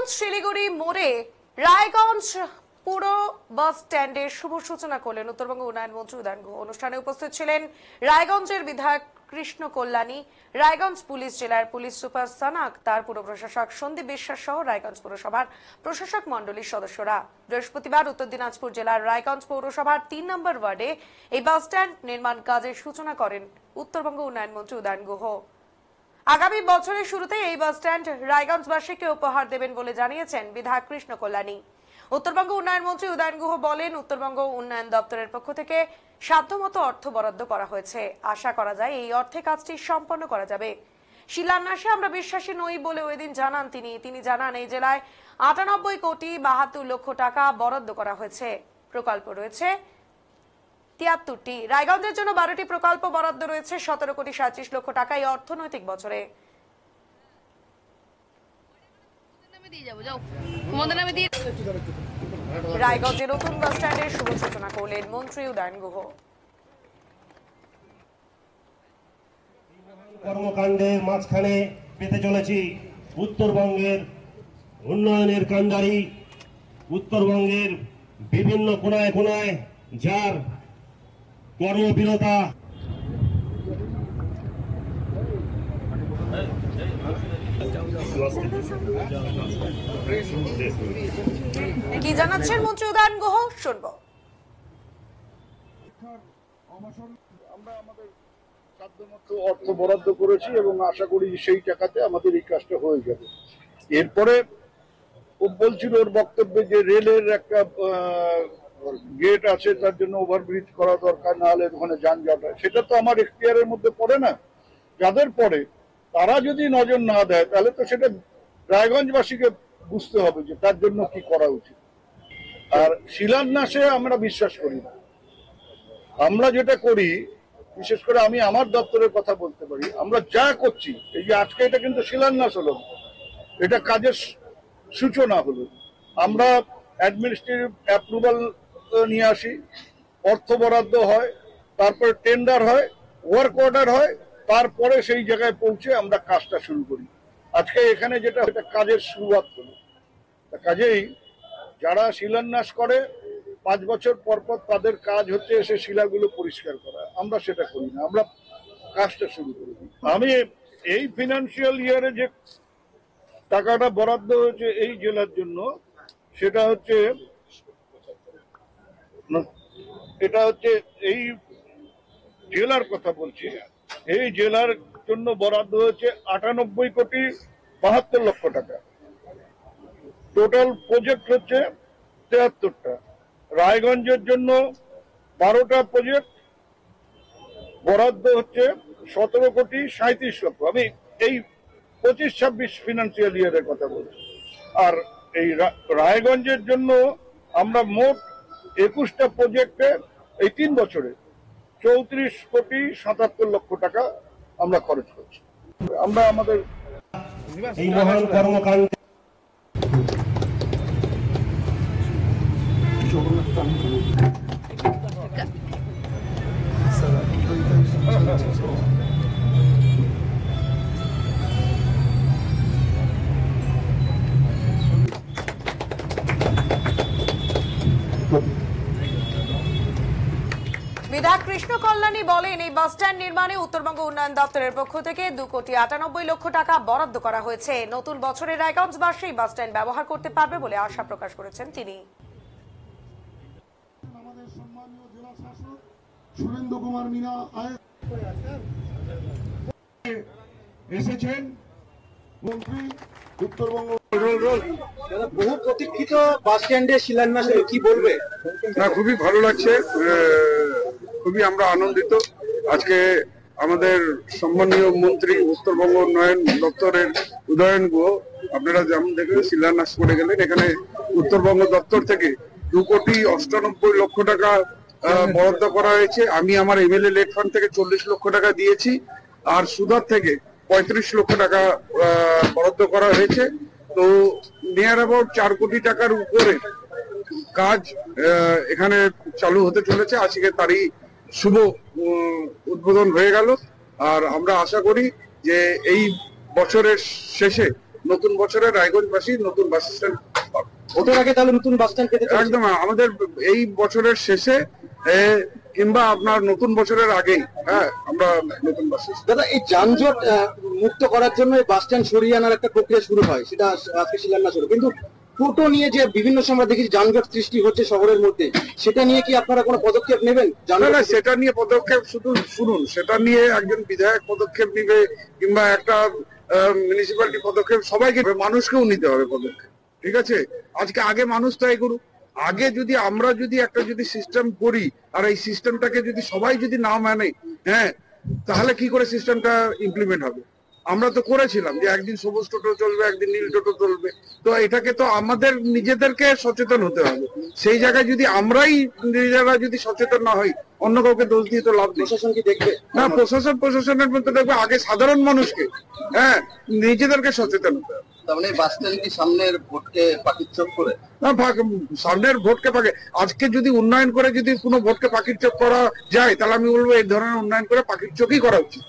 রায়গঞ্জ শিলিগুড়ি মোড়ে রায়গঞ্জ পুর বাস স্ট্যান্ডের শুভ সূচনা করলেন উত্তরবঙ্গ উন্নয়ন মন্ত্রী উদয়ন গুহ। অনুষ্ঠানে উপস্থিত ছিলেন রায়গঞ্জের বিধায়ক কৃষ্ণ কল্যাণী, রায়গঞ্জ পুলিশ জেলার পুলিশ সুপার সানা আক্তার, পুর প্রশাসক সন্দীপ বিশ্বাস সহ রায়গঞ্জ পৌরসভার প্রশাসক মণ্ডলীর সদস্যরা। বৃহস্পতিবার উত্তর দিনাজপুর জেলার রায়গঞ্জ পৌরসভার ৩ নম্বর ওয়ার্ডে এই বাস স্ট্যান্ড নির্মাণ কাজের সূচনা করেন উত্তরবঙ্গ উন্নয়ন মন্ত্রী উদয়ন গুহ। আগামী বছরের শুরুতে এই বাস স্ট্যান্ড রায়গঞ্জবাসীকে উপহার দেবেন বলে জানিয়েছেন বিধায়ক কৃষ্ণ কল্যাণী। উত্তরবঙ্গ উন্নয়ন মন্ত্রী উদয়ন গুহ বলেন, উত্তরবঙ্গ উন্নয়ন দপ্তরের পক্ষ থেকে সাধ্যমতো অর্থ বরাদ্দ করা হয়েছে। আশা করা যায় এই অর্থে কাজটি সম্পন্ন করা যাবে। শিলান্যাসে আমরা বিশ্বাসী নই বলে ওই দিন জানান তিনি জানান এই জেলায় ৯৮ কোটি ৭২ লক্ষ টাকা বরাদ্দ করা হয়েছে। প্রকল্প রয়েছে ৭৩টি। রায়গঞ্জের জন্য ১২টি প্রকল্প বরাদ্দ রয়েছে ১৭ কোটি ৩৭ লক্ষ টাকা এই অর্থনৈতিক বছরে। রায়গঞ্জের নতুন বাস স্ট্যান্ডের শুভ সূচনা করলেন মন্ত্রী উদয়ন গুহ। কর্মকাণ্ডের মাঝখানে পেতে চলেছি উত্তরবঙ্গের উন্নয়নের কান্ডারি, উত্তরবঙ্গের বিভিন্ন কোনায় কোনায় যার কর্মবীরতা। কি জানাচ্ছেন মন্ত্রী উদয়ন গুহ, শুনবো। আমরা আমাদের সাধ্যমতো অর্থ বরাদ্দ করেছি এবং আশা করি সেই টাকাতে আমাদের এই কাজটা হয়ে যাবে। এরপরে ও বলছিল ওর বক্তব্যে যে রেলের একটা গেট আছে, তার জন্য ওভারব্রিজ করা দরকার, না হলে ওখানে যানজট হয়। সেটা তো আমার এখতিয়ারের মধ্যে পড়ে না। যাদের পড়ে তারা যদি নজর না দেয় তাহলে তো সেটা রায়গঞ্জবাসীকে বুঝতে হবে যে তার জন্য কি করা উচিত। আর শিলান্যাসে আমরা বিশ্বাস করি না। আমরা যেটা করি, বিশেষ করে আমি আমার দপ্তরের কথা বলতে পারি, আমরা যা করছি, এই যে আজকে এটা কিন্তু শিলান্যাস হলো, এটা কাজের সূচনা হলো। আমরা অ্যাডমিনিস্ট্রেটিভ অ্যাপ্রুভাল নিয়ে আসি, অর্থ বরাদ্দ হয়, তারপরে টেন্ডার হয়, ওয়ার্ক অর্ডার হয়, তারপরে সেই জায়গায় পৌঁছে আমরা কাজটা শুরু করি। আজকে এখানে যেটা কাজের শুরুয়াত হলো, কাজেই যারা শিলান্যাস করে 5 বছর পর পর তাদের কাজ হচ্ছে এসে শিলাগুলো পরিষ্কার করা। আমরা সেটা করি না, আমরা কাজটা শুরু করে দিই। আমি এই ফিনান্সিয়াল ইয়ারে যে টাকাটা বরাদ্দ হয়েছে এই জেলার জন্য, সেটা হচ্ছে এই জেলার কথা বলছি, এই জেলার জন্য বরাদ্দ হয়েছে ৯৮ কোটি ৭২ লক্ষ টাকা। টোটাল প্রজেক্ট হচ্ছে ৭৩টা। রায়গঞ্জের জন্য ১২টা প্রজেক্ট, বরাদ্দ হচ্ছে ১৭ কোটি ৩৭ লক্ষ। আমি এই ২৫-২৬ ফিনান্সিয়াল ইয়ারের কথা বলছি। আর এই রায়গঞ্জের জন্য আমরা মোট ২১টা প্রজেক্টে এই ৩ বছরে ৩৪ কোটি ৭৭ লক্ষ টাকা আমরা খরচ করছি। আমরা আমাদের এই মহান কর্মকাণ্ড বিধায়ক কৃষ্ণ কল্যাণী বলেন, এই বাস স্ট্যান্ড নির্মাণে উত্তরবঙ্গ উন্নয়ন দপ্তরের পক্ষ থেকে ২ কোটি ৯৮ লক্ষ টাকা বরাদ্দ করা হয়েছে। নতুন বছরে রায়গঞ্জবাসী এই বাস স্ট্যান্ড ব্যবহার করতে পারবে বলে আশা প্রকাশ করেছেন তিনি। আমাদের সম্মানীয় জেলা শাসক সুরেন্দ্র কুমার মিনা এসেছেন, মন্ত্রী উত্তরবঙ্গ। বহু প্রতীক্ষিত বাস স্ট্যান্ডের শিলান্যাস, কি বলবে? না, খুবই ভালো লাগছে, খুবই আমরা আনন্দিত। আজকে আমাদের সম্মানীয় মন্ত্রী উত্তরবঙ্গ উন্নয়ন দপ্তরের উদয়ন গুহ, আপনারা যেমন দেখলেন শিলান্যাস করে গেলেন। এখানে উত্তরবঙ্গ দপ্তর থেকে ২ কোটি ৯৮ লক্ষ টাকা বরাদ্দ করা হয়েছে। আমি আমার এমএলএ লেট ফান্ড থেকে ৪০ লক্ষ টাকা দিয়েছি, আর সুদার থেকে ৩৫ লক্ষ টাকা বরাদ্দ করা হয়েছে। তো নিয়ার অ্যাবাউট ৪ কোটি টাকার উপরে কাজ এখানে চালু হতে চলেছে। আজকে তারই শুভ উদ্বোধন হয়ে গেল। আর আমরা আশা করি যে এই বছরের শেষে নতুন বছরে রায়গঞ্জবাসী নতুন বাস স্ট্যান্ড পাবে। ভোটের আগে তাহলে নতুন বাস স্ট্যান্ড পেতে চলেছে? একদম আমাদের এই বছরের শেষে কিংবা আপনার নতুন বছরের আগেই আমরা নতুন বাস স্ট্যান্ড। দাদা, এই যানজট মুক্ত করার জন্য এই বাস স্ট্যান্ড সরিয়ে আনার একটা প্রক্রিয়া শুরু হয়, সেটা আজকে শিলান্যাস হলো, কিন্তু টোটো নিয়ে যে বিভিন্ন সময় দেখি যানজট সৃষ্টি হচ্ছে শহরের মধ্যে, সেটা নিয়ে কি আপনারা কোনো পদক্ষেপ নেবেন? না, সেটা নিয়ে পদক্ষেপ শুধু শুনুন, সেটা নিয়ে একজন বিধায়ক পদক্ষেপ নিবে কিংবা একটা মিউনিসিপ্যালিটি পদক্ষেপ, সবাইকে মানুষকেও নিতে হবে পদক্ষেপ, ঠিক আছে? আগে মানুষ তাই করুক। আগে যদি আমরা একটা সিস্টেম করি আর এই সিস্টেমটাকে যদি সবাই যদি না মানে, তাহলে কি করে সিস্টেমটা ইমপ্লিমেন্ট হবে? আমরা তো করেছিলাম যে একদিন সবুজ টোটো চলবে, একদিন নীল টোটো চলবে, তো এটাকে তো আমাদের নিজেদেরকে সচেতন হতে হবে। সেই জায়গায় যদি আমরাই নিজেরা যদি সচেতন না হই, অন্য কাউকে দোষ দিয়ে তো লাভ নেই। প্রশাসন কি দেখবে? না, প্রশাসনের মধ্যে দেখবে আগে সাধারণ মানুষকে নিজেদেরকে সচেতন হতে হবে। তার মানে বাস স্ট্যান্ড কি সামনের ভোটকে পাখির চোখ করে? না, সামনের ভোটকে পাকে আজকে যদি উন্নয়ন করে যদি কোনো ভোটকে পাখির চোখ করা যায়, তাহলে আমি বলবো এই ধরনের উন্নয়ন করে পাখির চোখই করা উচিত।